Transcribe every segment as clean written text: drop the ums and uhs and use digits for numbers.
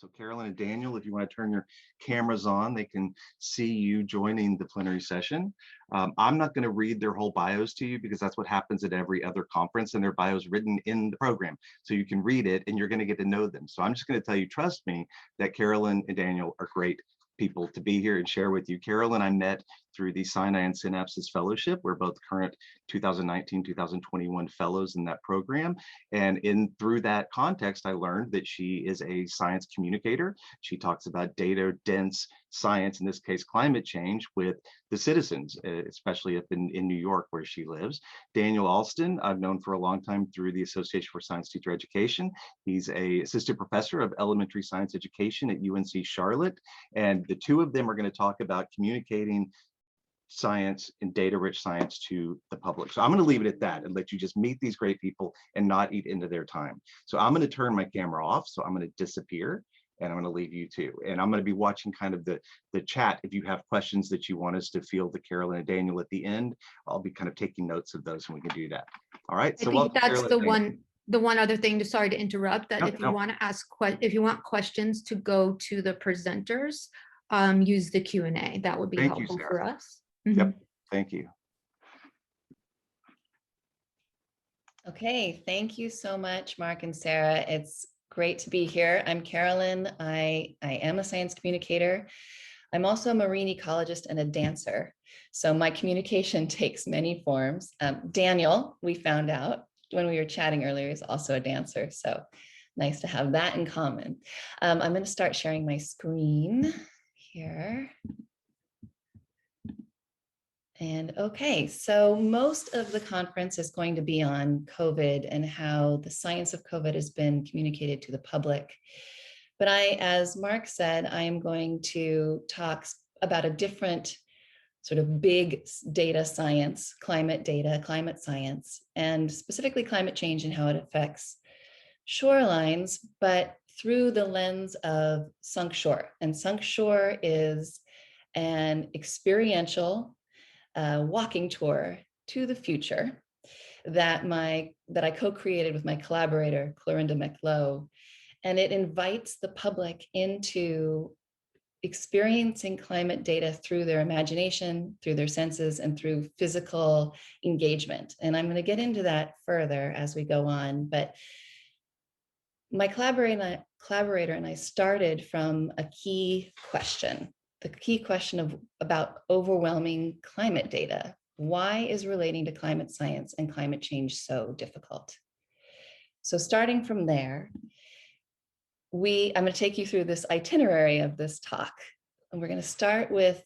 So Carolyn and Daniel, if you want to turn your cameras on, they can see you joining the plenary session. I'm not going to read their whole bios to you because that's what happens at every other conference, and their bios written in the program. So you can read it and you're going to get to know them. So I'm just going to tell you, trust me, that Carolyn and Daniel are great people to be here and share with you. Carolyn, I met through the Sinai and Synapses Fellowship. We're both current 2019-2021 fellows in that program. And through that context, I learned that she is a science communicator. She talks about data-dense science, in this case, climate change, with the citizens, especially up in New York, where she lives. Daniel Alston, I've known for a long time through the Association for Science Teacher Education. He's an assistant professor of elementary science education at UNC Charlotte. And the two of them are going to talk about communicating science and data-rich science to the public. So I'm going to leave it at that and let you just meet these great people and not eat into their time. So I'm going to turn my camera off. So I'm going to disappear and I'm going to leave you too. And I'm going to be watching kind of the chat. If you have questions that you want us to field to Carolyn and Daniel at the end, I'll be kind of taking notes of those and we can do that. All right. So I think that's Carolyn, the one other thing, sorry to interrupt, that if you no. want to ask, if you want questions to go to the presenters, use the Q&A. That would be helpful for us. Yep, thank you. Okay, thank you so much, Mark and Sarah. It's great to be here. I'm Carolyn. I am a science communicator. I'm also a marine ecologist and a dancer. So my communication takes many forms. Daniel, we found out when we were chatting earlier, is also a dancer. So nice to have that in common. I'm going to start sharing my screen here. And okay, so most of the conference is going to be on COVID and how the science of COVID has been communicated to the public. But as Mark said, I am going to talk about a different sort of big data science, climate data, climate science, and specifically climate change and how it affects shorelines, but through the lens of Sunk Shore. And Sunk Shore is an experiential walking tour to the future that I co-created with my collaborator, Clorinda McLowe. And it invites the public into experiencing climate data through their imagination, through their senses, and through physical engagement. And I'm going to get into that further as we go on. But my collaborator and I started from a key question. The key question about overwhelming climate data. Why is relating to climate science and climate change so difficult? So starting from there, I'm going to take you through this itinerary of this talk. And we're going to start with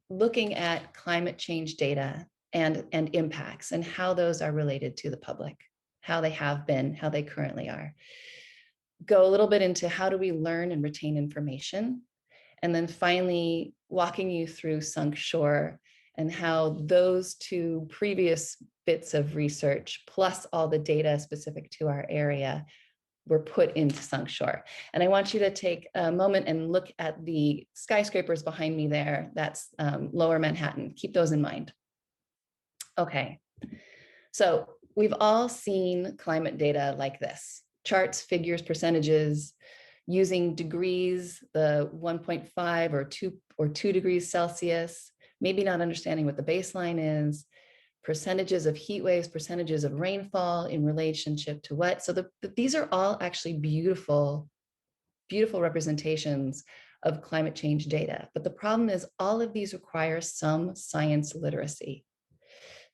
looking at climate change data and impacts and how those are related to the public, how they have been, how they currently are. Go a little bit into how do we learn and retain information. And then finally, walking you through Sunk Shore and how those two previous bits of research, plus all the data specific to our area, were put into Sunk Shore. And I want you to take a moment and look at the skyscrapers behind me there. That's Lower Manhattan. Keep those in mind. Okay, so we've all seen climate data like this. Charts, figures, percentages, using degrees, the 1.5 or 2 degrees Celsius, maybe not understanding what the baseline is, percentages of heat waves, percentages of rainfall in relationship to what. So these are all actually beautiful, beautiful representations of climate change data. But the problem is all of these require some science literacy.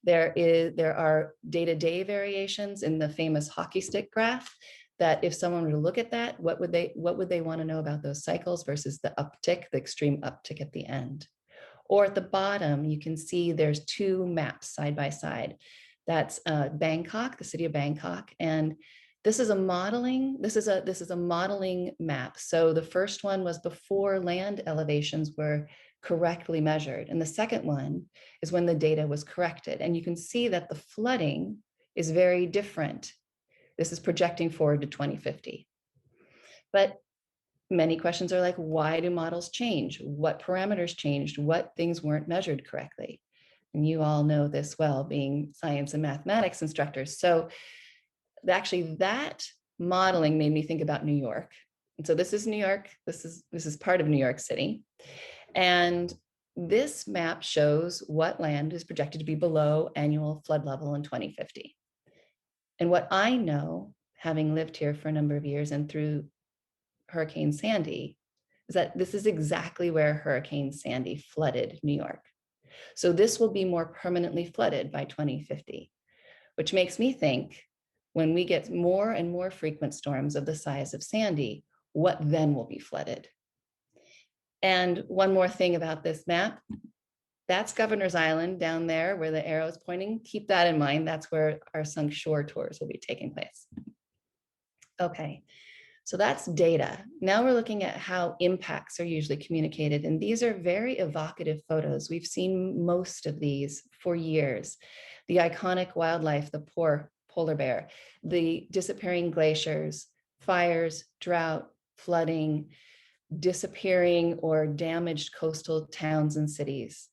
There are day-to-day variations in the famous hockey stick graph that if someone were to look at that, what would they want to know about those cycles versus the uptick, the extreme uptick at the end? Or at the bottom, you can see there's two maps side by side. That's Bangkok, the city of Bangkok, and this is a modeling map. So the first one was before land elevations were correctly measured, and the second one is when the data was corrected. And you can see that the flooding is very different. This is projecting forward to 2050. But many questions are like, why do models change? What parameters changed? What things weren't measured correctly? And you all know this well, being science and mathematics instructors. So actually that modeling made me think about New York And so this is New York. This is part of New York City. And this map shows what land is projected to be below annual flood level in 2050. And what I know, having lived here for a number of years and through Hurricane Sandy, is that this is exactly where Hurricane Sandy flooded New York. So this will be more permanently flooded by 2050, which makes me think when we get more and more frequent storms of the size of Sandy, what then will be flooded? And one more thing about this map, that's Governor's Island down there where the arrow is pointing. Keep that in mind. That's where our sunk shore tours will be taking place. Okay, so that's data. Now we're looking at how impacts are usually communicated. And these are very evocative photos. We've seen most of these for years. The iconic wildlife, the polar bear, the disappearing glaciers, fires, drought, flooding, disappearing or damaged coastal towns and cities.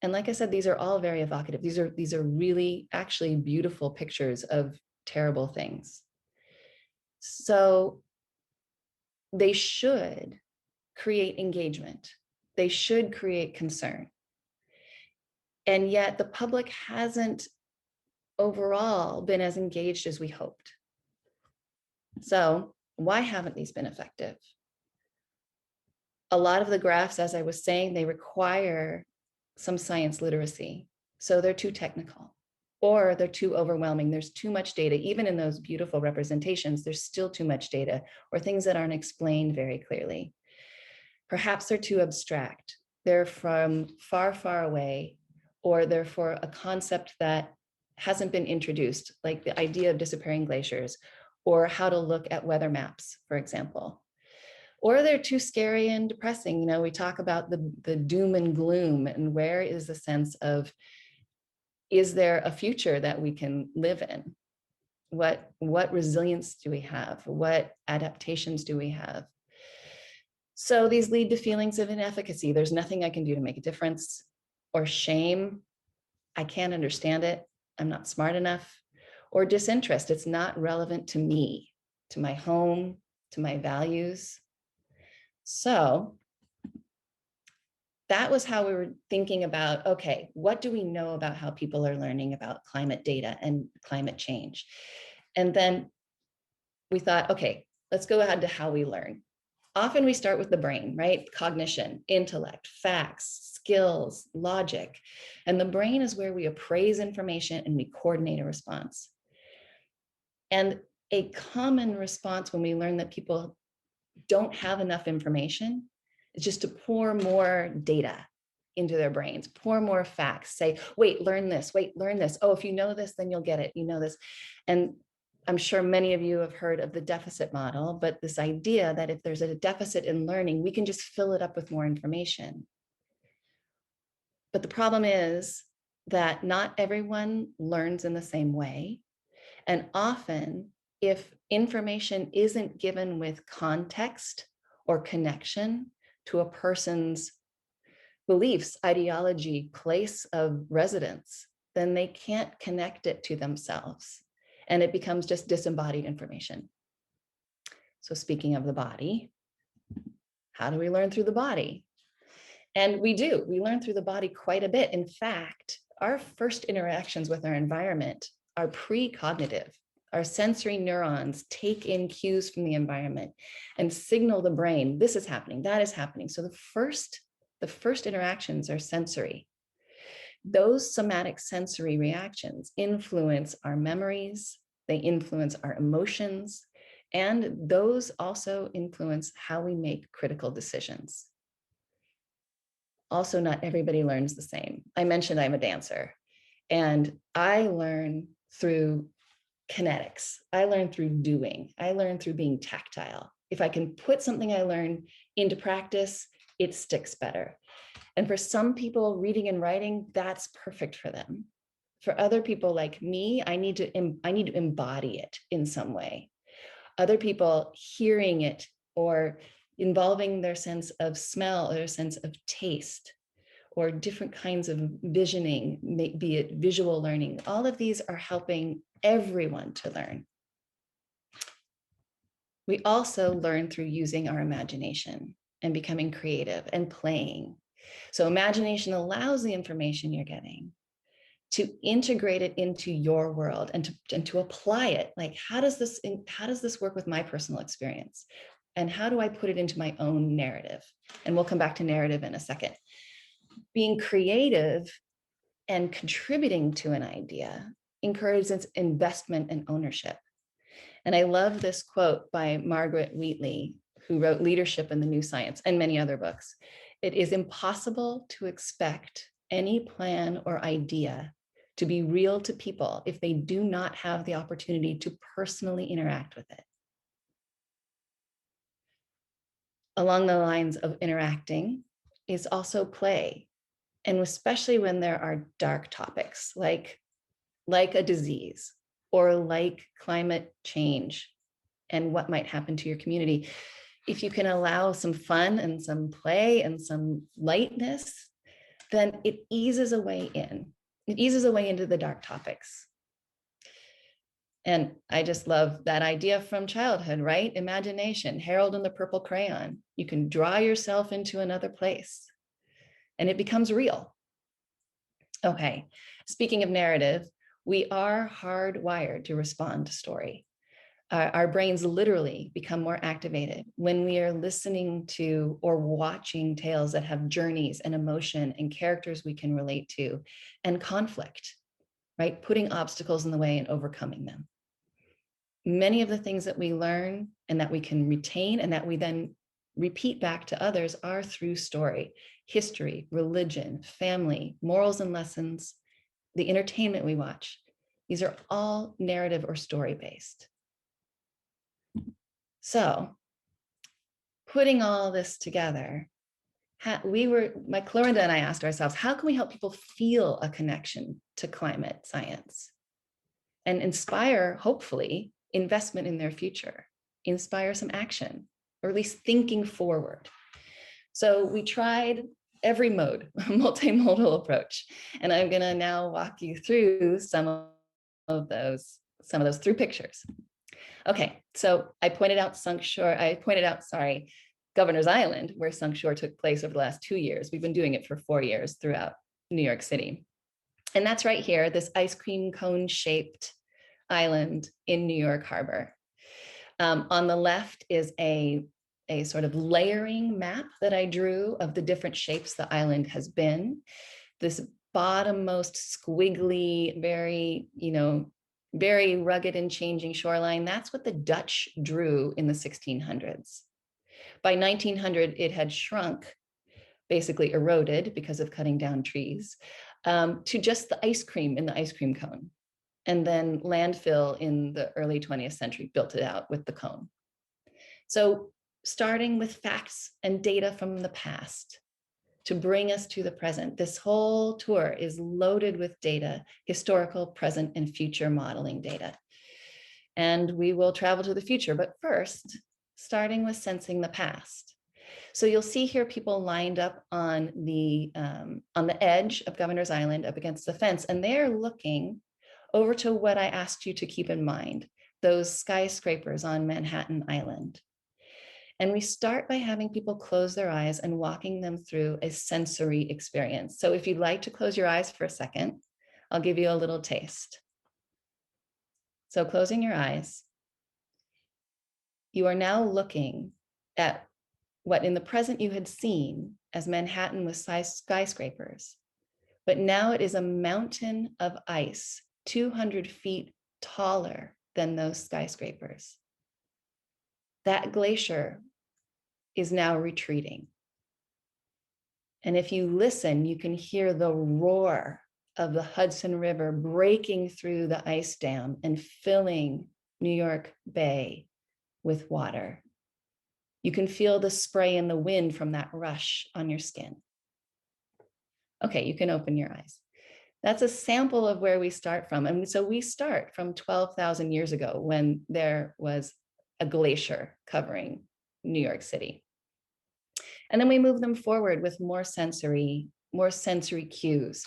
And like I said, these are all very evocative. These are really actually beautiful pictures of terrible things. So they should create engagement. They should create concern. And yet the public hasn't overall been as engaged as we hoped. So why haven't these been effective? A lot of the graphs, as I was saying, they require some science literacy. So they're too technical or they're too overwhelming. There's too much data. Even in those beautiful representations, there's still too much data or things that aren't explained very clearly. Perhaps they're too abstract. They're from far, far away, or they're for a concept that hasn't been introduced, like the idea of disappearing glaciers or how to look at weather maps, for example. Or they're too scary and depressing. You know, we talk about the doom and gloom, and where is the sense of, is there a future that we can live in? What resilience do we have? What adaptations do we have? So these lead to feelings of inefficacy. There's nothing I can do to make a difference, or shame. I can't understand it. I'm not smart enough. Or disinterest. It's not relevant to me, to my home, to my values. So that was how we were thinking about, okay, what do we know about how people are learning about climate data and climate change? And then we thought, okay, let's go ahead to how we learn. Often we start with the brain, right? Cognition, intellect, facts, skills, logic. And the brain is where we appraise information and we coordinate a response. And a common response when we learn that people don't have enough information is just to pour more data into their brains, pour more facts, say, wait, learn this, wait, learn this. Oh, if you know this, then you'll get it, you know this. And I'm sure many of you have heard of the deficit model, but this idea that if there's a deficit in learning, we can just fill it up with more information. But the problem is that not everyone learns in the same way. And often, if information isn't given with context or connection to a person's beliefs, ideology, place of residence, then they can't connect it to themselves. And it becomes just disembodied information. So speaking of the body, how do we learn through the body? And we learn through the body quite a bit. In fact, our first interactions with our environment are precognitive. Our sensory neurons take in cues from the environment and signal the brain, this is happening, that is happening. So the first interactions are sensory. Those somatic sensory reactions influence our memories, they influence our emotions, and those also influence how we make critical decisions. Also, not everybody learns the same. I mentioned I'm a dancer, and I learn through kinetics. I learn through doing. I learn through being tactile. If I can put something I learn into practice, it sticks better. And for some people, reading and writing, that's perfect for them. For other people like me, I need to embody it in some way. Other people, hearing it or involving their sense of smell or their sense of taste or different kinds of visioning, be it visual learning, all of these are helping everyone to learn. We also learn through using our imagination and becoming creative and playing. So imagination allows the information you're getting to integrate it into your world and to apply it. Like, how does this work with my personal experience? And how do I put it into my own narrative? And we'll come back to narrative in a second. Being creative and contributing to an idea encourages investment and ownership. And I love this quote by Margaret Wheatley, who wrote Leadership in the New Science and many other books. It is impossible to expect any plan or idea to be real to people if they do not have the opportunity to personally interact with it. Along the lines of interacting is also play. And especially when there are dark topics like a disease or like climate change and what might happen to your community. If you can allow some fun and some play and some lightness, then it eases a way in. It eases a way into the dark topics. And I just love that idea from childhood, right? Imagination, Harold and the Purple Crayon. You can draw yourself into another place and it becomes real. Okay, speaking of narrative, we are hardwired to respond to story. Our brains literally become more activated when we are listening to or watching tales that have journeys and emotion and characters we can relate to and conflict, right? Putting obstacles in the way and overcoming them. Many of the things that we learn and that we can retain and that we then repeat back to others are through story, history, religion, family, morals and lessons, the entertainment we watch. These are all narrative or story-based. So putting all this together, Clorinda and I asked ourselves, how can we help people feel a connection to climate science and inspire, hopefully, investment in their future, inspire some action, or at least thinking forward. So we tried every mode, multimodal approach. And I'm gonna now walk you through some of those through pictures. Okay, so I pointed out Governor's Island, where Sunk Shore took place over the last 2 years. We've been doing it for 4 years throughout New York City. And that's right here, this ice cream cone shaped island in New York Harbor. On the left is a sort of layering map that I drew of the different shapes the island has been. This bottommost squiggly, very rugged and changing shoreline, that's what the Dutch drew in the 1600s. By 1900, it had shrunk, basically eroded because of cutting down trees, to just the ice cream in the ice cream cone. And then landfill in the early 20th century built it out with the cone. So starting with facts and data from the past to bring us to the present, this whole tour is loaded with data, historical, present, and future modeling data. And we will travel to the future, but first, starting with sensing the past. So you'll see here people lined up on the edge of Governor's Island up against the fence, and they're looking over to what I asked you to keep in mind, those skyscrapers on Manhattan Island. And we start by having people close their eyes and walking them through a sensory experience. So if you'd like to close your eyes for a second, I'll give you a little taste. So closing your eyes, you are now looking at what in the present you had seen as Manhattan with skyscrapers, but now it is a mountain of ice 200 feet taller than those skyscrapers. That glacier is now retreating. And if you listen, you can hear the roar of the Hudson River breaking through the ice dam and filling New York Bay with water. You can feel the spray and the wind from that rush on your skin. Okay, you can open your eyes. That's a sample of where we start from. And so we start from 12,000 years ago when there was a glacier covering New York City. And then we move them forward with more sensory cues.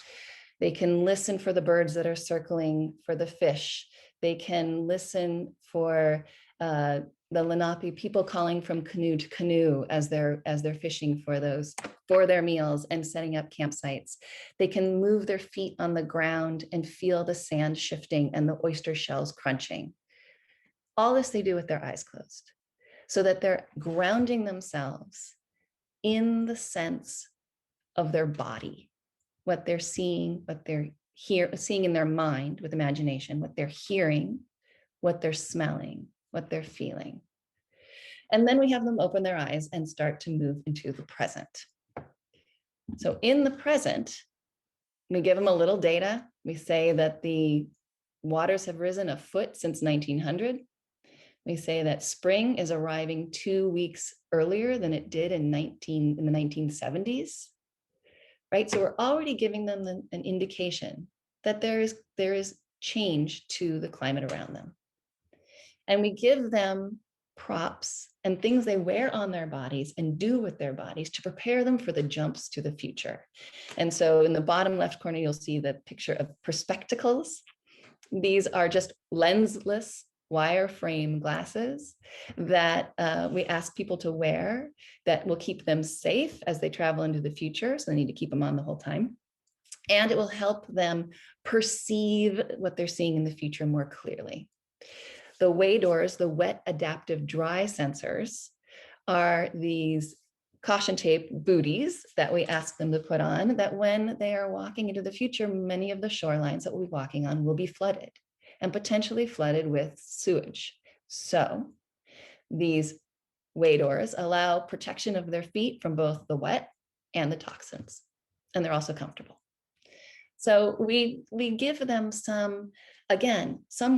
They can listen for the birds that are circling, for the fish. They can listen for the Lenape, people calling from canoe to canoe as they're fishing for their meals and setting up campsites. They can move their feet on the ground and feel the sand shifting and the oyster shells crunching. All this they do with their eyes closed, so that they're grounding themselves in the sense of their body, what they're seeing, what they're seeing in their mind with imagination, what they're hearing, what they're smelling, what they're feeling. And then we have them open their eyes and start to move into the present. So in the present, we give them a little data. We say that the waters have risen a foot since 1900. We say that spring is arriving 2 weeks earlier than it did in the 1970s, right? So we're already giving them an indication that there is change to the climate around them. And we give them props and things they wear on their bodies and do with their bodies to prepare them for the jumps to the future. And so in the bottom left corner, you'll see the picture of perspectacles. These are just lensless wireframe glasses that we ask people to wear that will keep them safe as they travel into the future. So they need to keep them on the whole time. And it will help them perceive what they're seeing in the future more clearly. The WADORs, the wet adaptive dry sensors, are these caution tape booties that we ask them to put on, that when they are walking into the future, many of the shorelines that we'll be walking on will be flooded and potentially flooded with sewage. So these WADORs allow protection of their feet from both the wet and the toxins, and they're also comfortable. So we give them some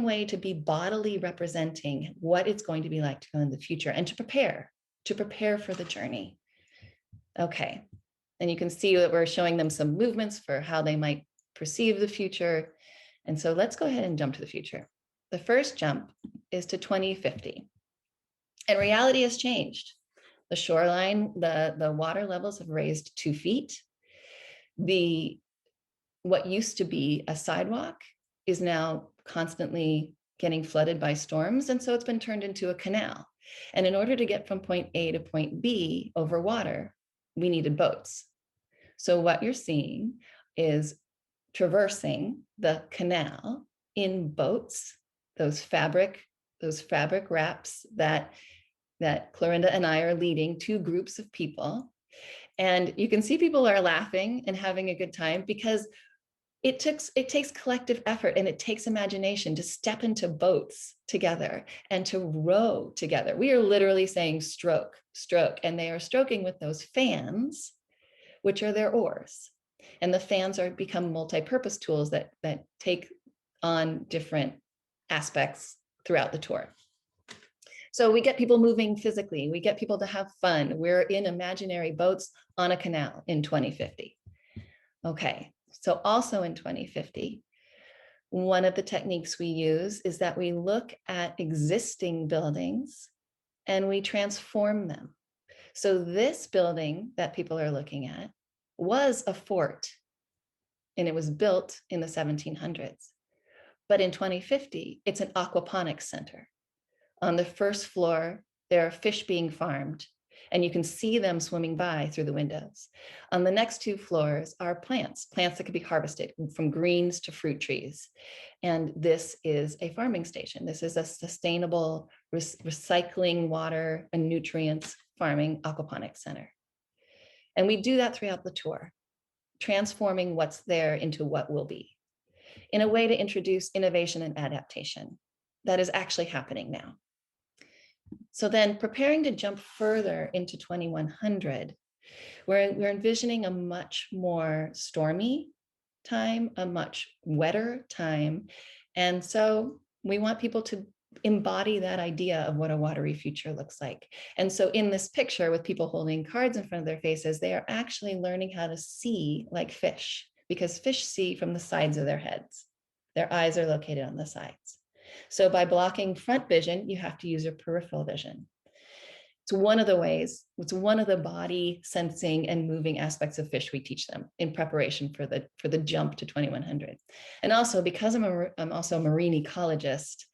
way to be bodily representing what it's going to be like to go in the future and to prepare for the journey. Okay, and you can see that we're showing them some movements for how they might perceive the future. And so let's go ahead and jump to the future. The first jump is to 2050. And reality has changed. The shoreline, the water levels have raised 2 feet. What used to be a sidewalk is now constantly getting flooded by storms. And so it's been turned into a canal. And in order to get from point A to point B over water, we needed boats. So what you're seeing is traversing the canal in boats, those fabric wraps that Clorinda and I are leading 2 groups of people. And you can see people are laughing and having a good time because it takes collective effort and it takes imagination to step into boats together and to row together. We are literally saying stroke, stroke, and they are stroking with those fans, which are their oars. And the fans become multi-purpose tools that take on different aspects throughout the tour. So we get people moving physically, we get people to have fun. We're in imaginary boats on a canal in 2050. Okay. So also in 2050, one of the techniques we use is that we look at existing buildings and we transform them. So this building that people are looking at was a fort and it was built in the 1700s. But in 2050, it's an aquaponics center. On the first floor, there are fish being farmed, and you can see them swimming by through the windows. On the next 2 floors are plants that can be harvested, from greens to fruit trees. And this is a farming station. This is a sustainable recycling water and nutrients farming aquaponics center. And we do that throughout the tour, transforming what's there into what will be, in a way to introduce innovation and adaptation that is actually happening now. So then, preparing to jump further into 2100, we're envisioning a much more stormy time, a much wetter time. And so we want people to embody that idea of what a watery future looks like. And so in this picture with people holding cards in front of their faces, they are actually learning how to see like fish, because fish see from the sides of their heads. Their eyes are located on the sides. So by blocking front vision, you have to use your peripheral vision. It's one of the ways, it's one of the body sensing and moving aspects of fish we teach them in preparation for the jump to 2100. And also, because I'm also a marine ecologist,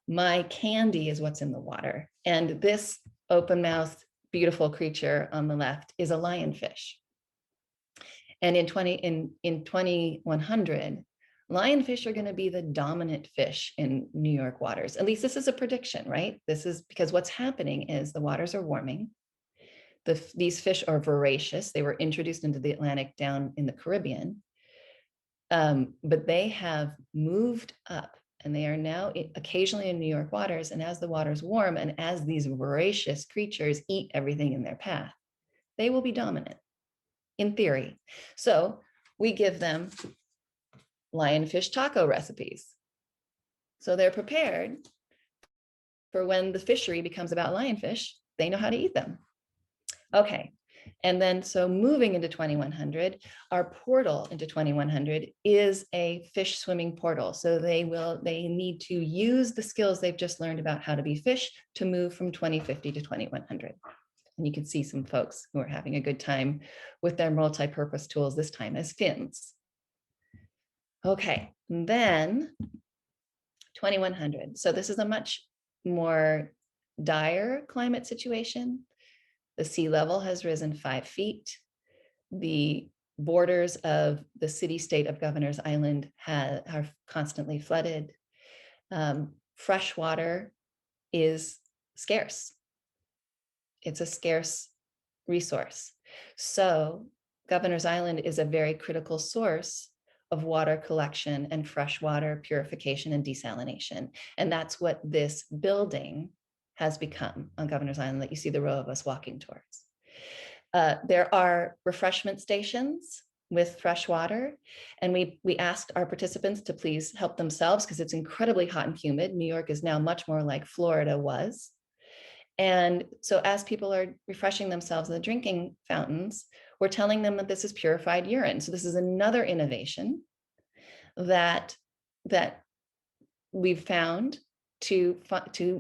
My candy is what's in the water. And this open-mouthed, beautiful creature on the left is a lionfish. And in 2100, lionfish are going to be the dominant fish in New York waters. At least this is a prediction, right? This is because what's happening is the waters are warming. These fish are voracious. They were introduced into the Atlantic down in the Caribbean, but they have moved up and they are now occasionally in New York waters. And as the waters warm and as these voracious creatures eat everything in their path, they will be dominant in theory. So we give them lionfish taco recipes. So they're prepared for when the fishery becomes about lionfish, they know how to eat them. Okay, and then so moving into 2100, our portal into 2100 is a fish swimming portal. So they need to use the skills they've just learned about how to be fish to move from 2050 to 2100. And you can see some folks who are having a good time with their multi-purpose tools this time as fins. Okay, and then 2100. So this is a much more dire climate situation. The sea level has risen 5 feet. The borders of the city-state of Governor's Island are constantly flooded. Fresh water is scarce. It's a scarce resource. So Governor's Island is a very critical source of water collection and freshwater purification and desalination. And that's what this building has become on Governor's Island that you see the row of us walking towards. There are refreshment stations with fresh water. And we asked our participants to please help themselves because it's incredibly hot and humid. New York is now much more like Florida was. And so as people are refreshing themselves in the drinking fountains, we're telling them that this is purified urine. So this is another innovation that we've found to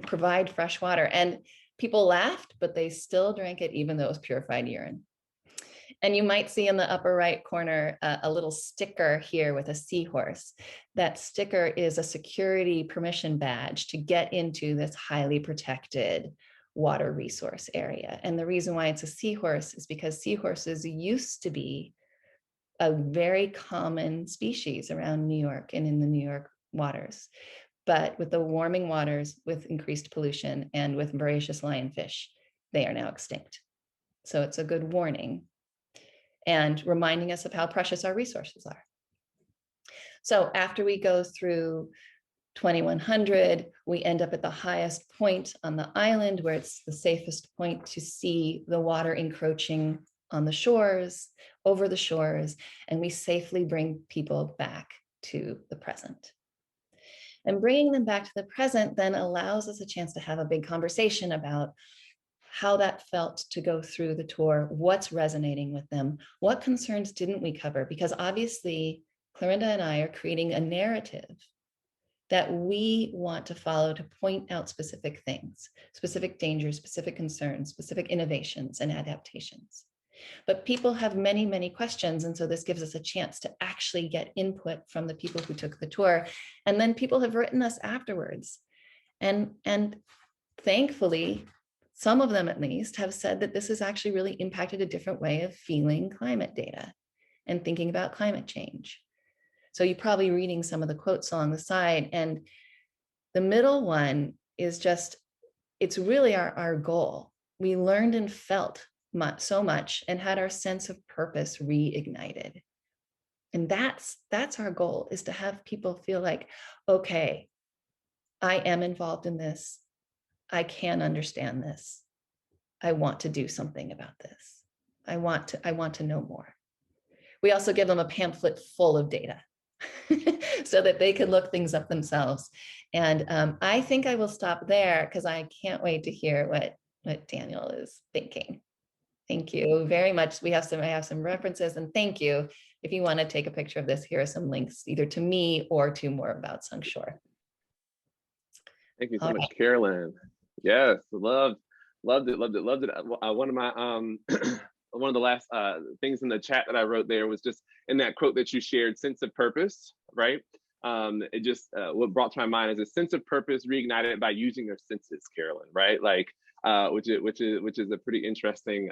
provide fresh water. And people laughed, but they still drank it even though it was purified urine. And you might see in the upper right corner a little sticker here with a seahorse. That sticker is a security permission badge to get into this highly protected water resource area. And the reason why it's a seahorse is because seahorses used to be a very common species around New York and in the New York waters. But with the warming waters, with increased pollution and with voracious lionfish, they are now extinct. So it's a good warning and reminding us of how precious our resources are. So after we go through 2100, we end up at the highest point on the island where it's the safest point to see the water encroaching on the shores, over the shores, and we safely bring people back to the present. And bringing them back to the present then allows us a chance to have a big conversation about how that felt to go through the tour, what's resonating with them, what concerns didn't we cover? Because obviously, Clarinda and I are creating a narrative that we want to follow to point out specific things, specific dangers, specific concerns, specific innovations and adaptations. But people have many, many questions. And so this gives us a chance to actually get input from the people who took the tour. And then people have written us afterwards. And thankfully, some of them at least have said that this has actually really impacted a different way of feeling climate data and thinking about climate change. So you're probably reading some of the quotes along the side. And the middle one is just, it's really our goal. We learned and felt so much and had our sense of purpose reignited. And that's our goal, is to have people feel like, okay, I am involved in this. I can understand this. I want to do something about this. I want to know more. We also give them a pamphlet full of data so that they can look things up themselves. And I think I will stop there because I can't wait to hear what Daniel is thinking. Thank you very much. I have some references, and thank you. If you want to take a picture of this, here are some links either to me or to more about Sunk Shore. Thank you so much, Carolyn. Yes, loved it. One of my one of the last things in the chat that I wrote there was just in that quote that you shared, sense of purpose, right? it just what brought to my mind is a sense of purpose reignited by using your senses, Carolyn, right? Like, which is a pretty interesting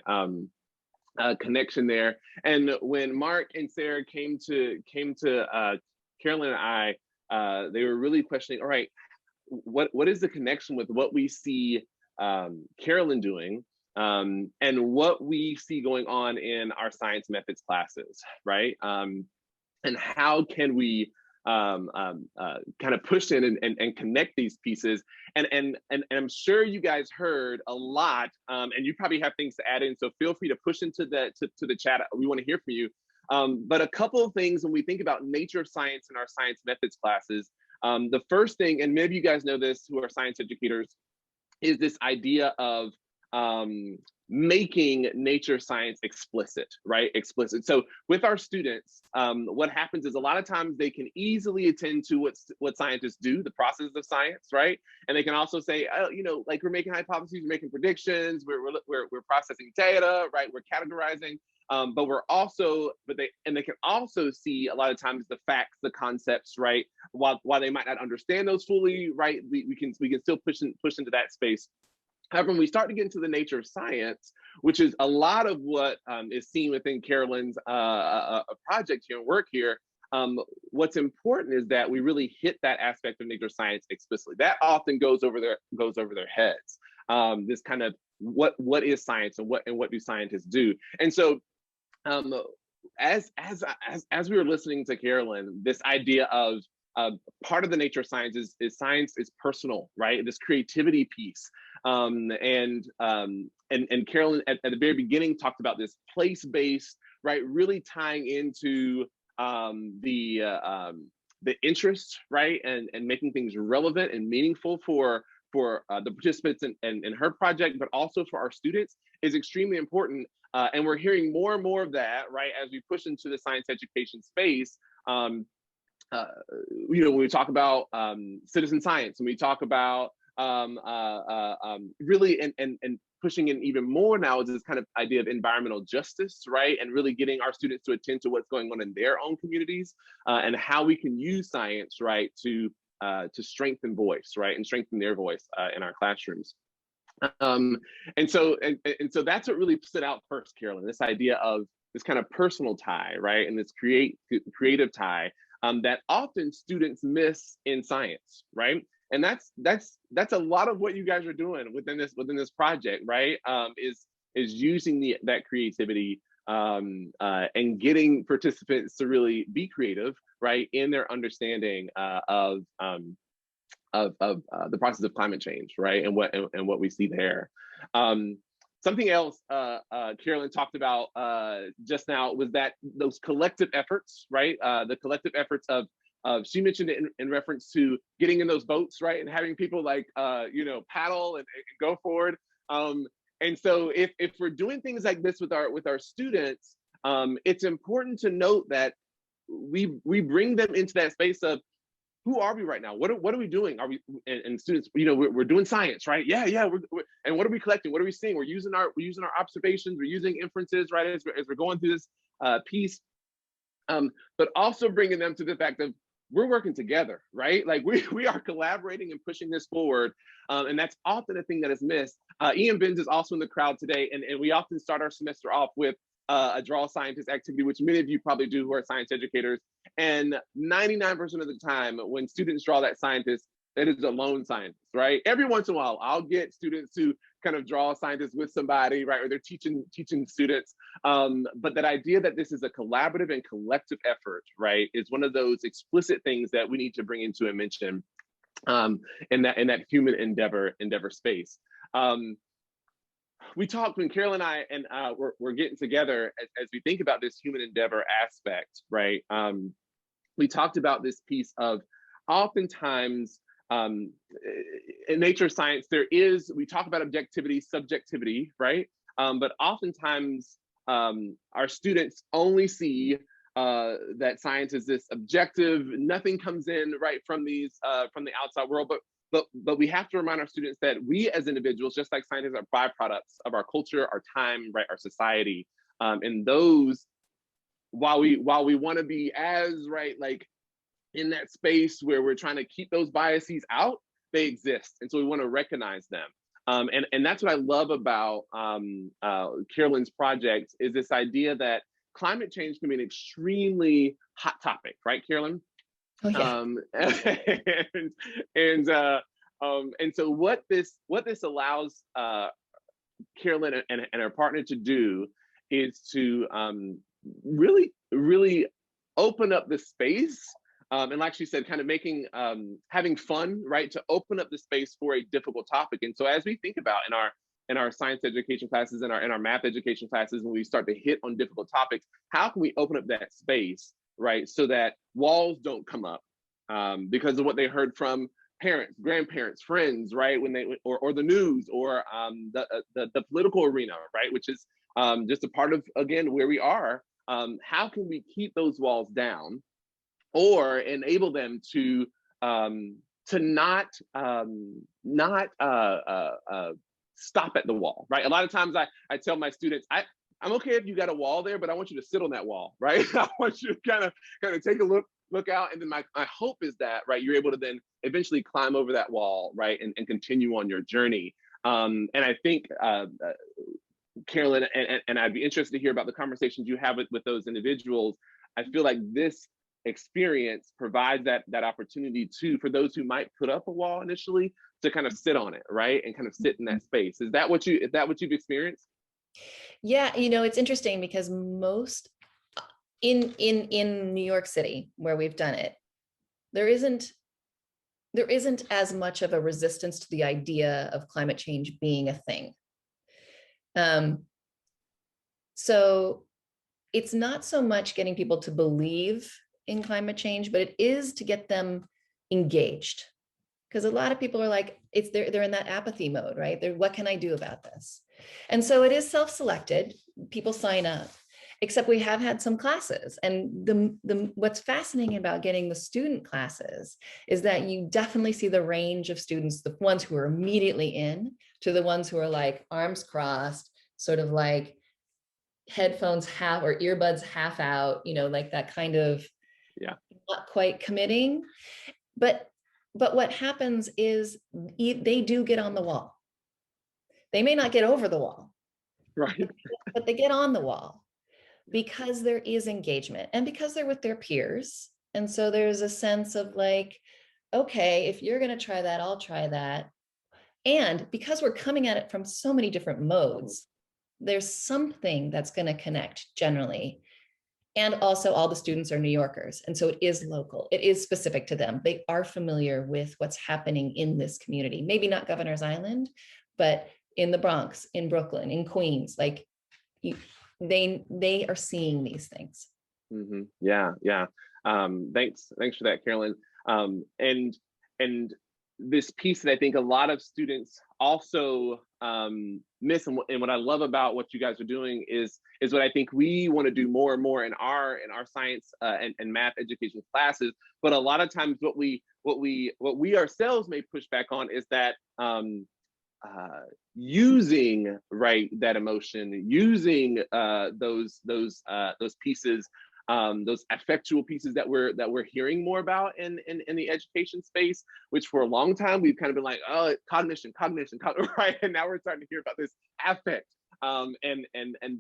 connection there. And when Mark and Sarah came to Carolyn and I, they were really questioning, all right, what is the connection with what we see Carolyn doing and what we see going on in our science methods classes, right? And how can we kind of push in and connect these pieces? And I'm sure you guys heard a lot, and you probably have things to add in, so feel free to push into the chat. We want to hear from you. But a couple of things when we think about nature of science in our science methods classes, the first thing, and maybe you guys know this who are science educators, is this idea of making nature science explicit, right? Explicit. So with our students, what happens is a lot of times they can easily attend to what scientists do, the process of science, right? And they can also say, oh, you know, like we're making hypotheses, we're making predictions, we're processing data, right? We're categorizing. But they can also see a lot of times the facts, the concepts, right? While they might not understand those fully, right? We can still push into that space. However, when we start to get into the nature of science, which is a lot of what is seen within Carolyn's project here and work here, what's important is that we really hit that aspect of nature science explicitly. That often goes over their heads. This kind of what is science and what do scientists do? And so, as we were listening to Carolyn, this idea of part of the nature of science is science is personal, right? This creativity piece. And Carolyn at the very beginning talked about this place-based, right? Really tying into the interest, right? And making things relevant and meaningful for the participants in her project, but also for our students is extremely important. And we're hearing more and more of that, right? As we push into the science education space. You know, when we talk about citizen science, and we talk about really and pushing in even more now is this kind of idea of environmental justice, right? And really getting our students to attend to what's going on in their own communities and how we can use science, right, to strengthen voice, right, and strengthen their voice in our classrooms. And so that's what really stood out first, Carolyn. This idea of this kind of personal tie, right, and this creative tie that often students miss in science, right? And that's a lot of what you guys are doing within this project, right? Is using that creativity and getting participants to really be creative, right, in their understanding of the process of climate change, right, and what we see there. Something else Carolyn talked about just now was that those collective efforts, right? The collective efforts of she mentioned it in reference to getting in those boats, right, and having people like you know, paddle and go forward. And so if we're doing things like this with our students, it's important to note that we bring them into that space of, who are we right now? What are we doing? Are we and students? You know, we're doing science, right? Yeah. We're and what are we collecting? What are we seeing? We're using our observations. We're using inferences, right? As we're going through this piece, but also bringing them to the fact of, we're working together, right? Like we are collaborating and pushing this forward, and that's often a thing that is missed. Ian Benz is also in the crowd today, and we often start our semester off with a draw scientist activity, which many of you probably do who are science educators. And 99% of the time, when students draw that scientist, that is a lone scientist, right? Every once in a while, I'll get students to kind of draw a scientist with somebody, right? Or they're teaching students. But that idea that this is a collaborative and collective effort, right, is one of those explicit things that we need to bring into and mention in that human endeavor space. We talked when Carolyn and I we're getting together as we think about this human endeavor aspect, right? We talked about this piece of, oftentimes in nature science, we talk about objectivity, subjectivity, right? But oftentimes our students only see that science is this objective, nothing comes in, right, from the outside world, but we have to remind our students that we as individuals, just like scientists, are byproducts of our culture, our time, right, our society. And those, while we want to be as, right, like in that space where we're trying to keep those biases out, they exist. And so we want to recognize them. And that's what I love about Carolyn's project, is this idea that climate change can be an extremely hot topic, right, Carolyn? Oh, yeah. And so what this allows Carolyn and her partner to do is to really open up the space, and like she said, kind of making having fun, right, to open up the space for a difficult topic. And so as we think about in our science education classes and our math education classes, when we start to hit on difficult topics, how can we open up that space, right, so that walls don't come up because of what they heard from parents, grandparents, friends, right, when they or the news, or the political arena, right, which is just a part of, again, where we are. How can we keep those walls down, or enable them to not stop at the wall, right? A lot of times I tell my students, I'm okay if you got a wall there, but I want you to sit on that wall, right? I want you to kind of take a look out, and then my hope is that, right, you're able to then eventually climb over that wall, right, and continue on your journey. And I think Carolyn, and I'd be interested to hear about the conversations you have with those individuals. I feel like this experience provides that opportunity too, for those who might put up a wall initially, to kind of sit on it, right, and kind of sit in that space. Is that what you've experienced? Yeah, it's interesting because most in New York City, where we've done it, there isn't as much of a resistance to the idea of climate change being a thing. So it's not so much getting people to believe in climate change, but it is to get them engaged. Because a lot of people are like, they're in that apathy mode, right? What can I do about this? And so it is self-selected. People sign up, except we have had some classes. And what's fascinating about getting the student classes is that you definitely see the range of students, the ones who are immediately in, to the ones who are like arms crossed, sort of like headphones half or earbuds half out, like that kind of, yeah, not quite committing. But what happens is they do get on the wall. They may not get over the wall, right, but they get on the wall because there is engagement and because they're with their peers. And so there's a sense of like, okay, if you're going to try that, I'll try that. And because we're coming at it from so many different modes, there's something that's going to connect generally. And also all the students are New Yorkers. And so it is local. It is specific to them. They are familiar with what's happening in this community. Maybe not Governor's Island, but in the Bronx, in Brooklyn, in Queens, like they are seeing these things. Mm-hmm. Yeah. Thanks for that, Carolyn. And this piece that I think a lot of students also miss, and what I love about what you guys are doing is what I think we want to do more and more in our science and math education classes. But a lot of times what we ourselves may push back on is that using, right, that emotion, using those pieces, those affectual pieces that we're hearing more about in the education space, which for a long time we've kind of been like, oh, cognition, right? And now we're starting to hear about this affect, and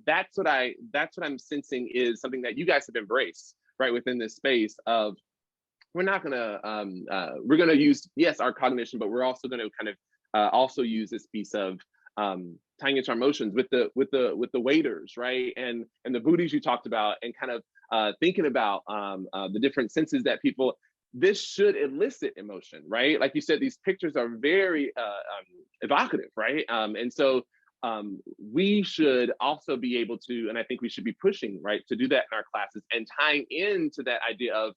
that's what I'm sensing is something that you guys have embraced, right, within this space of we're gonna use, yes, our cognition, but we're also going to kind of also use this piece of tying into our emotions with the waiters, right, and the booties you talked about, and kind of thinking about the different senses that people, this should elicit emotion, right? Like you said, these pictures are very evocative, right? And so we should also be able to, and I think we should be pushing, right, to do that in our classes, and tying into that idea of,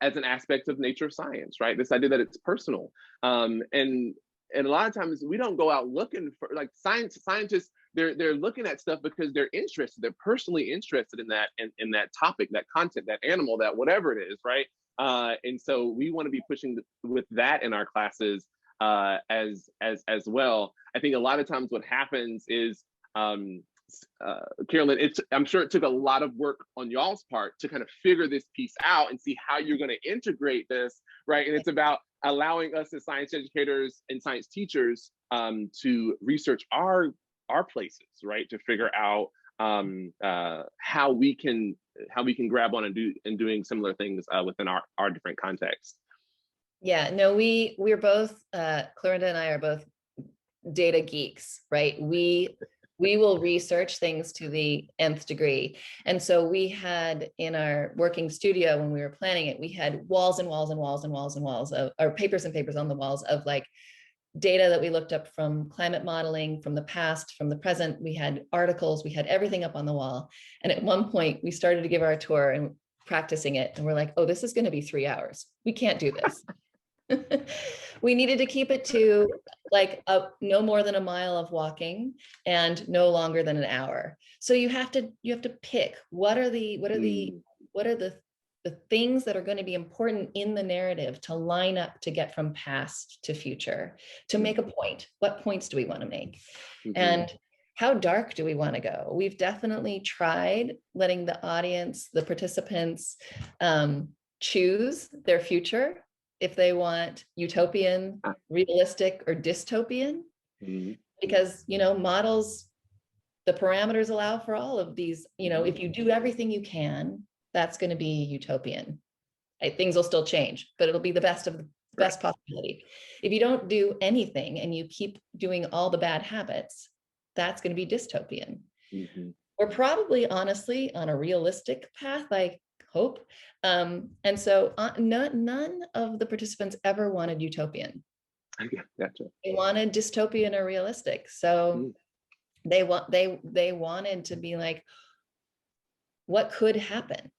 as an aspect of nature science, right? This idea that it's personal. And a lot of times we don't go out looking for, like, scientists, they're looking at stuff because they're interested, they're personally interested in that topic, that content, that animal, that whatever it is, right? And so we want to be pushing with that in our classes as well. I think a lot of times what happens is Carolyn, I'm sure it took a lot of work on y'all's part to kind of figure this piece out and see how you're going to integrate this, right? And it's about allowing us as science educators and science teachers to research our places, right? To figure out how we can grab on and doing similar things within our different contexts. Yeah, no, we're both, Clarinda and I are both data geeks, right? We will research things to the nth degree. And so we had in our working studio, when we were planning it, we had walls and walls and walls and walls and walls of, or papers and papers on the walls of like data that we looked up from climate modeling, from the past, from the present. We had articles, we had everything up on the wall. And at one point we started to give our tour and practicing it. And we're like, oh, this is going to be 3 hours. We can't do this. We needed to keep it to like no more than a mile of walking and no longer than an hour. So you have to pick what are the things that are going to be important in the narrative to line up to get from past to future, to make a point. What points do we want to make? And how dark do we want to go? We've definitely tried letting the audience, the participants, choose their future. If they want utopian, realistic, or dystopian, because, models, the parameters allow for all of these, if you do everything you can, that's going to be utopian. Things will still change, but it'll be the best of the best possibility. If you don't do anything and you keep doing all the bad habits, that's going to be dystopian. We're probably, honestly, on a realistic path, I hope. And so none of the participants ever wanted utopian. Gotcha. They wanted dystopian or realistic. So they wanted to be like, what could happen?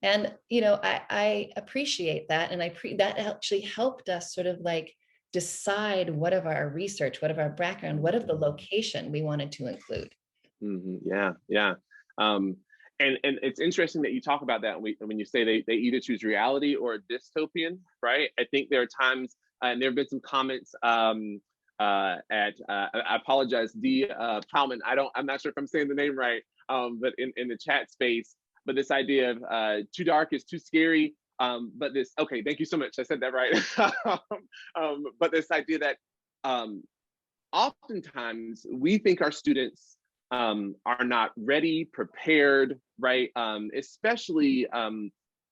And I appreciate that, and that actually helped us sort of like decide what of our research, what of our background, what of the location we wanted to include. Yeah. And it's interesting that you talk about that when you say they either choose reality or dystopian, right? I think there are times, and there have been some comments I apologize, D. Plowman. I'm not sure if I'm saying the name right, but in the chat space. But this idea of too dark is too scary. But this, okay, thank you so much. I said that right. But this idea that oftentimes we think our students are not ready, prepared, right? Especially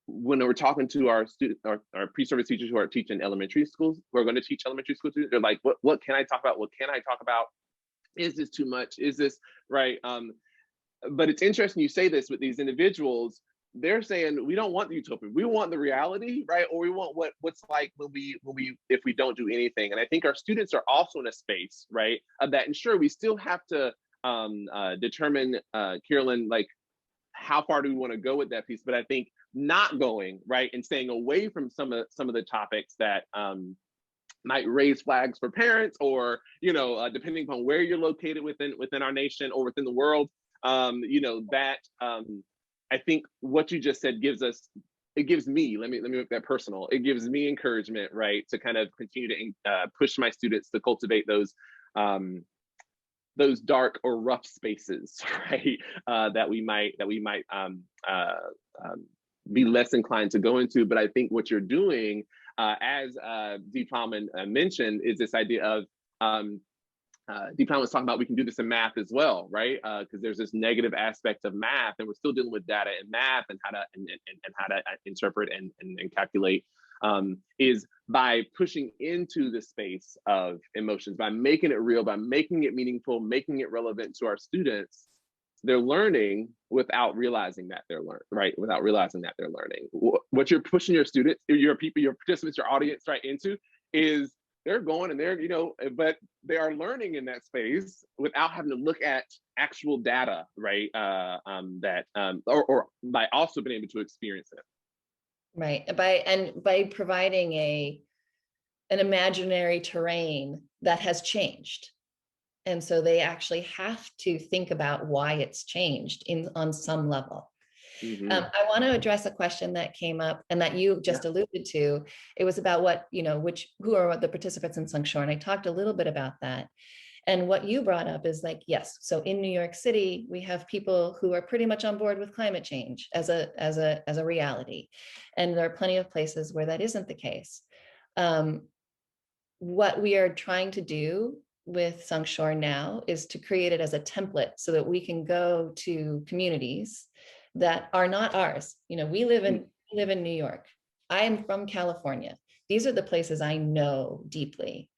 when we're talking to our students, our pre-service teachers who are teaching elementary schools, who are going to teach elementary school students. They're like, what can I talk about? What can I talk about? Is this too much? Is this right? But it's interesting you say this with these individuals. They're saying we don't want the utopia, we want the reality, right? Or we want what's like if we don't do anything. And I think our students are also in a space, right, of that. And sure, we still have to determine, Carolyn, like how far do we want to go with that piece? But I think not going, right, and staying away from some of the topics that might raise flags for parents, or depending upon where you're located within our nation or within the world, that I think what you just said gives me, let me make that personal. It gives me encouragement, right, to kind of continue to push my students to cultivate those dark or rough spaces, right, that we might be less inclined to go into. But I think what you're doing, as D. Plowman mentioned, is this idea of D. Plowman was talking about we can do this in math as well, right? Because there's this negative aspect of math, and we're still dealing with data in math and how to interpret and calculate. Is by pushing into the space of emotions, by making it real, by making it meaningful, making it relevant to our students. They're learning without realizing that they're learning, right? Without realizing that they're learning. What you're pushing your students, your people, your participants, your audience, right, into is they're going and they're, but they are learning in that space without having to look at actual data, right? Or by also being able to experience it. Right, by providing an imaginary terrain that has changed. And so they actually have to think about why it's changed on some level. I want to address a question that came up and that you just alluded to. It was about who are the participants in Sungshore, and I talked a little bit about that. And what you brought up is like, yes, so in New York City, we have people who are pretty much on board with climate change as a reality. And there are plenty of places where that isn't the case. What we are trying to do with Sunk Shore now is to create it as a template so that we can go to communities that are not ours. You know, we live in New York. I am from California. These are the places I know deeply.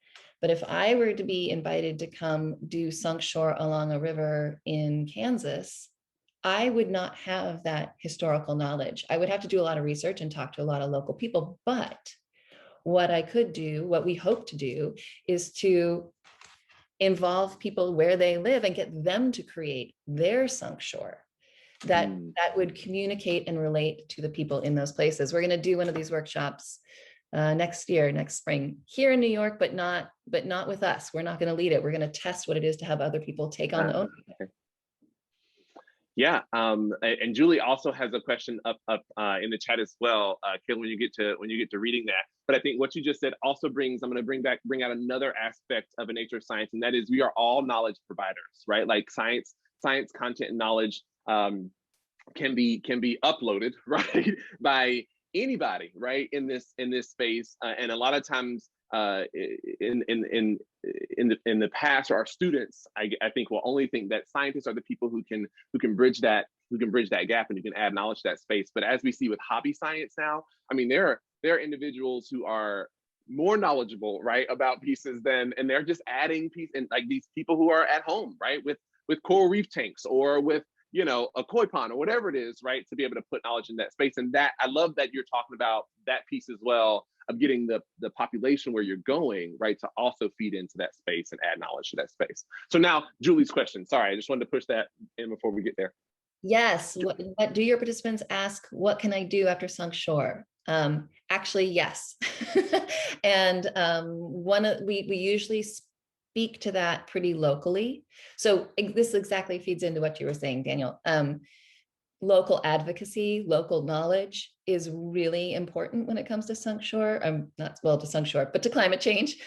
But if I were to be invited to come do Sunk Shore along a river in Kansas, I would not have that historical knowledge. I would have to do a lot of research and talk to a lot of local people. But what I could do, what we hope to do, is to involve people where they live and get them to create their Sunk Shore that would communicate and relate to the people in those places. We're going to do one of these workshops next spring here in New York, but not with us. We're not going to lead it. We're going to test what it is to have other people take on the ownership. Yeah, and Julie also has a question up in the chat as well, Carolyn, when you get to reading that. But I think what you just said also I'm going to bring out another aspect of a nature of science, and that is we are all knowledge providers, right? Like science content and knowledge can be uploaded, right, by anybody, right, in this space, and a lot of times in the past, our students, I think, will only think that scientists are the people who can bridge that gap and who can add knowledge to that space. But as we see with hobby science now, I mean, there are individuals who are more knowledgeable, right, about pieces and they're just adding pieces, and like these people who are at home, right, with coral reef tanks or with, you know, a koi pond or whatever it is, right, to be able to put knowledge in that space. And that, I love that you're talking about that piece as well, of getting the population where you're going, right, to also feed into that space and add knowledge to that space. So now, Julie's question. Sorry, I just wanted to push that in before we get there. Yes. What do your participants ask? What can I do after Sunk Shore? Actually, yes. And we usually speak to that pretty locally. So this exactly feeds into what you were saying, Daniel. Local advocacy, local knowledge is really important when it comes to Sunk Shore. To Sunk Shore, but to climate change.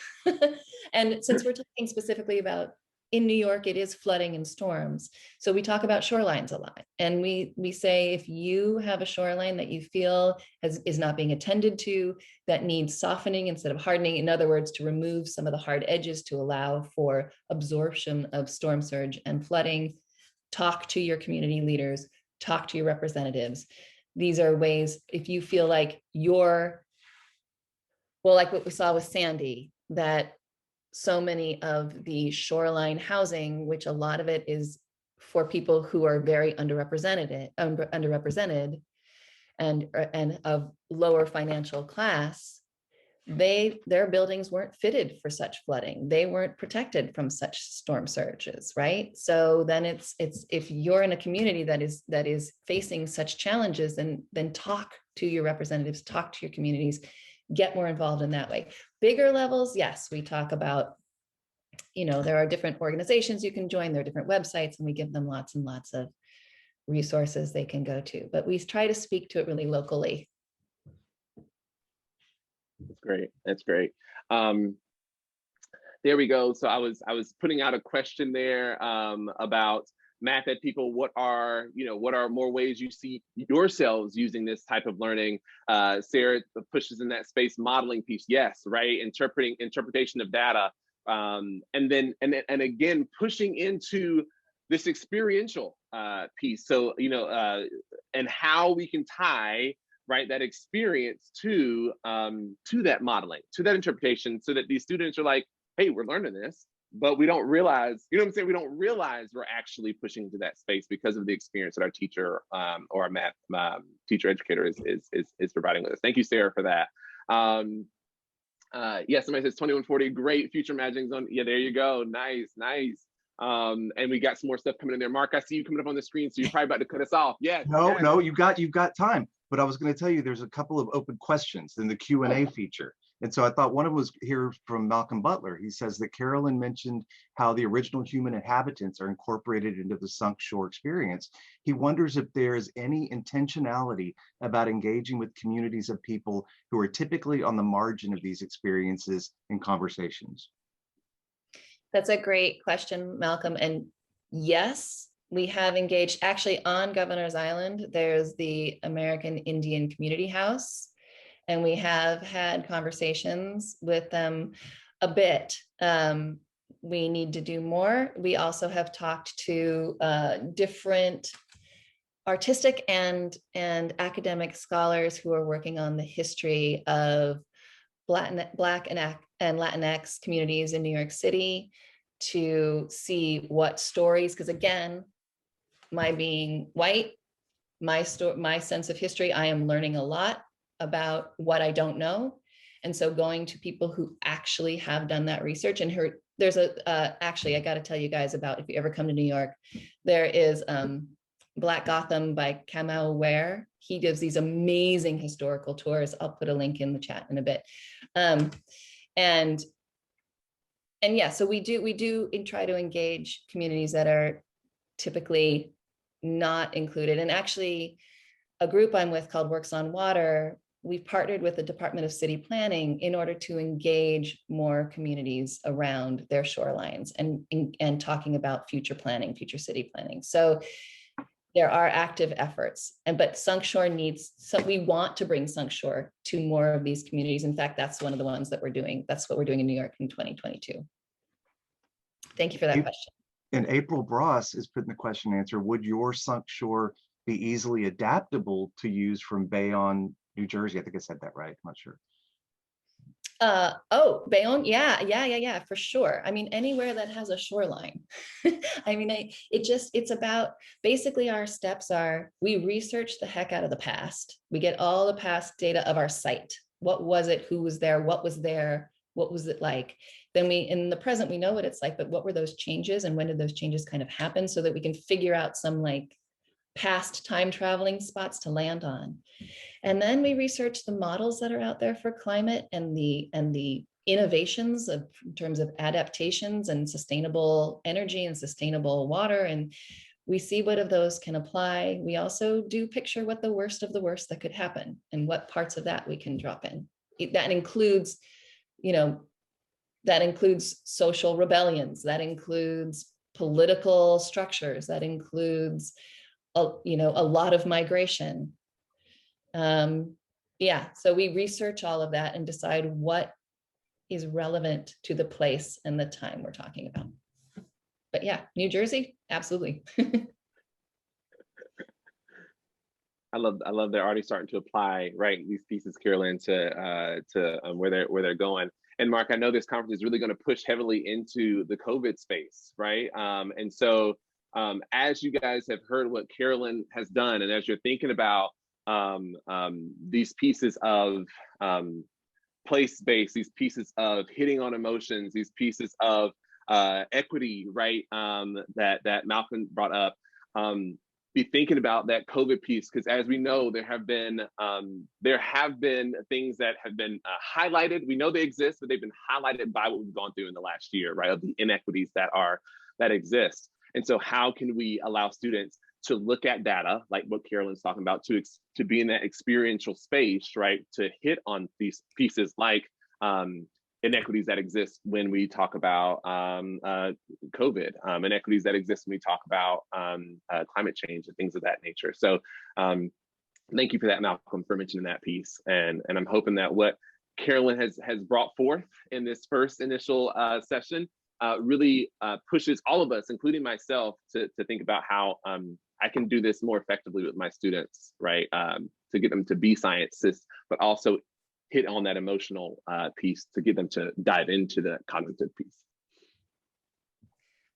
And since we're talking specifically about in New York, it is flooding and storms. So we talk about shorelines a lot. And we say, if you have a shoreline that you feel is not being attended to, that needs softening instead of hardening, in other words, to remove some of the hard edges to allow for absorption of storm surge and flooding, talk to your community leaders, talk to your representatives. These are ways, if you feel like like what we saw with Sandy, that so many of the shoreline housing, which a lot of it is for people who are very underrepresented and of lower financial class, their buildings weren't fitted for such flooding. They weren't protected from such storm surges, right? So then it's if you're in a community that is facing such challenges, then talk to your representatives, talk to your communities, get more involved in that way. Bigger levels, yes, we talk about, you know, there are different organizations you can join, there are different websites, and we give them lots and lots of resources they can go to, but we try to speak to it really locally. That's great. There we go. So I was putting out a question there about math ed people. What are more ways you see yourselves using this type of learning? Sarah pushes in that space, modeling piece. Yes, right. Interpretation of data. And again, pushing into this experiential piece. So, and how we can tie, right, that experience to that modeling, to that interpretation, so that these students are like, hey, we're learning this, but we don't realize, you know what I'm saying? We don't realize we're actually pushing into that space because of the experience that our teacher or our math teacher educator is providing with us. Thank you, Sarah, for that. Yeah, somebody says 2140, great future imagining zone. Yeah, there you go. Nice. And we got some more stuff coming in there. Mark, I see you coming up on the screen, so you're probably about to cut us off. Yes. No, you've got time. But I was going to tell you, there's a couple of open questions in the Q&A feature. And so I thought one of them was here from Malcolm Butler. He says that Carolyn mentioned how the original human inhabitants are incorporated into the Sunk Shore experience. He wonders if there is any intentionality about engaging with communities of people who are typically on the margin of these experiences and conversations. That's a great question, Malcolm. And yes, we have engaged actually on Governor's Island. There's the American Indian Community House, and we have had conversations with them a bit. We need to do more. We also have talked to different artistic and academic scholars who are working on the history of Black and Latinx communities in New York City to see what stories, because again, my being white, my sense of history, I am learning a lot about what I don't know. And so going to people who actually have done that research, and there's actually, I got to tell you guys about, if you ever come to New York, there is Black Gotham by Kamau Ware. He gives these amazing historical tours. I'll put a link in the chat in a bit. And yeah, so we do try to engage communities that are typically not included. And actually, a group I'm with called Works on Water, we've partnered with the Department of City Planning in order to engage more communities around their shorelines and talking about future planning, future city planning. So there are active efforts, but Sunk Shore we want to bring Sunk Shore to more of these communities. In fact, that's one of the ones that we're doing. That's what we're doing in New York in 2022. Thank you for that question. And April Bross is putting the question and answer, would your Sunk Shore be easily adaptable to use from Bayonne, New Jersey? I think I said that right, I'm not sure. Oh, Bayonne, yeah, for sure. I mean, anywhere that has a shoreline. I mean, it's about, basically our steps are, we research the heck out of the past. We get all the past data of our site. What was it? Who was there? What was there? What was it like? Then in the present, we know what it's like, but what were those changes and when did those changes kind of happen, so that we can figure out some like past time traveling spots to land on. And then we research the models that are out there for climate and the innovations in terms of adaptations and sustainable energy and sustainable water. And we see what of those can apply. We also do picture what the worst of the worst that could happen and what parts of that we can drop in. That includes, that includes social rebellions, that includes political structures, that includes a lot of migration. Yeah, so we research all of that and decide what is relevant to the place and the time we're talking about. But yeah, New Jersey, absolutely. I love they're already starting to apply, right, these pieces, Carolyn, to where they're going. And Mark, I know this conference is really going to push heavily into the COVID space, right? And so as you guys have heard what Carolyn has done, and as you're thinking about these pieces of place-based, these pieces of hitting on emotions, these pieces of equity, right, that Malcolm brought up, be thinking about that COVID piece, because as we know, there have been things that have been highlighted. We know they exist, but they've been highlighted by what we've gone through in the last year, right, of the inequities that exist. And so how can we allow students to look at data, like what Carolyn's talking about, to be in that experiential space, right, to hit on these pieces like inequities that exist when we talk about COVID, inequities that exist when we talk about climate change and things of that nature. So thank you for that, Malcolm, for mentioning that piece. And I'm hoping that what Carolyn has brought forth in this first initial session really pushes all of us, including myself, to think about how I can do this more effectively with my students, right? To get them to be scientists, but also hit on that emotional piece to get them to dive into the cognitive piece.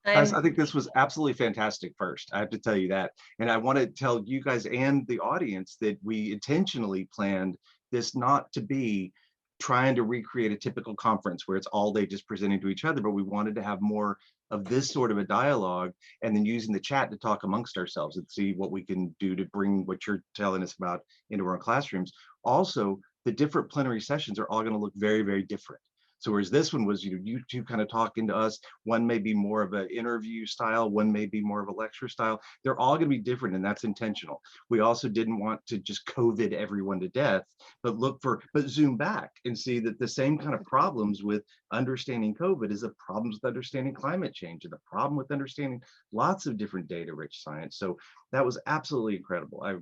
Guys, I think this was absolutely fantastic first. I have to tell you that. And I want to tell you guys and the audience that we intentionally planned this not to be trying to recreate a typical conference where it's all day just presenting to each other, but we wanted to have more of this sort of a dialogue and then using the chat to talk amongst ourselves and see what we can do to bring what you're telling us about into our classrooms. Also, the different plenary sessions are all going to look very, very different. So whereas this one was, you two kind of talking to us, one may be more of an interview style, one may be more of a lecture style. They're all going to be different, and that's intentional. We also didn't want to just COVID everyone to death, but zoom back and see that the same kind of problems with understanding COVID is the problems with understanding climate change, and the problem with understanding lots of different data-rich science. So that was absolutely incredible. I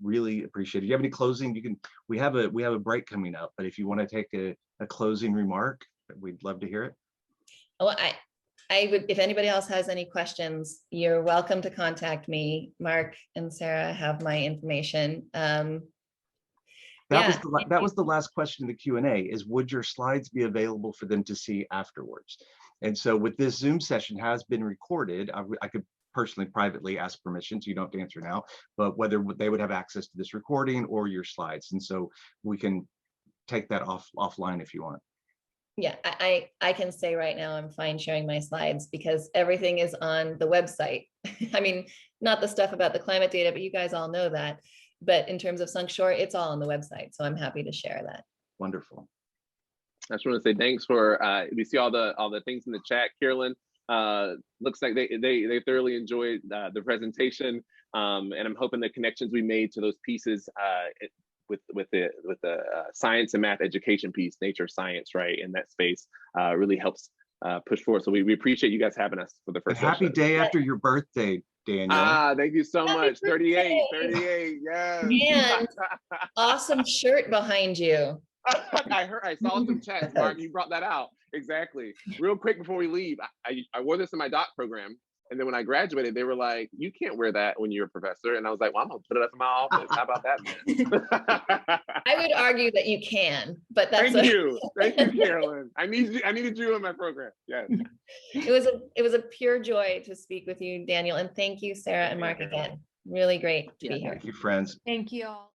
really appreciate it. Do you have any closing? We have a break coming up, but if you want to take a closing remark, we'd love to hear it. Oh, I would, if anybody else has any questions, you're welcome to contact me. Mark and Sarah have my information. That was the last question in the Q&A, is would your slides be available for them to see afterwards? And so with this Zoom session has been recorded, I could personally privately ask permission, so you don't have to answer now, but whether they would have access to this recording or your slides. And so we can take that offline if you want. Yeah, I can say right now I'm fine sharing my slides because everything is on the website. I mean, not the stuff about the climate data, but you guys all know that. But in terms of Sunk Shore, it's all on the website. So I'm happy to share that. Wonderful. I just want to say thanks for, we see all the things in the chat. Carolyn, looks like they thoroughly enjoyed the presentation. And I'm hoping the connections we made to those pieces with the science and math education piece, nature science, right, in that space really helps push forward. So we appreciate you guys having us for the first Happy session. day after your birthday, Daniel. Thank you so much. 38, yes. And awesome shirt behind you. I saw some chats, Mark, you brought that out. Exactly. Real quick before we leave, I wore this in my doc program. And then when I graduated, they were like, you can't wear that when you're a professor. And I was like, well, I'm gonna put it up in my office. How about that? I would argue that you can, but that's Thank you, Carolyn. I needed you in my program. Yes. It was a pure joy to speak with you, Daniel. And thank you, Sarah and Mark, again. Really great to be here. Thank you, friends. Thank you all.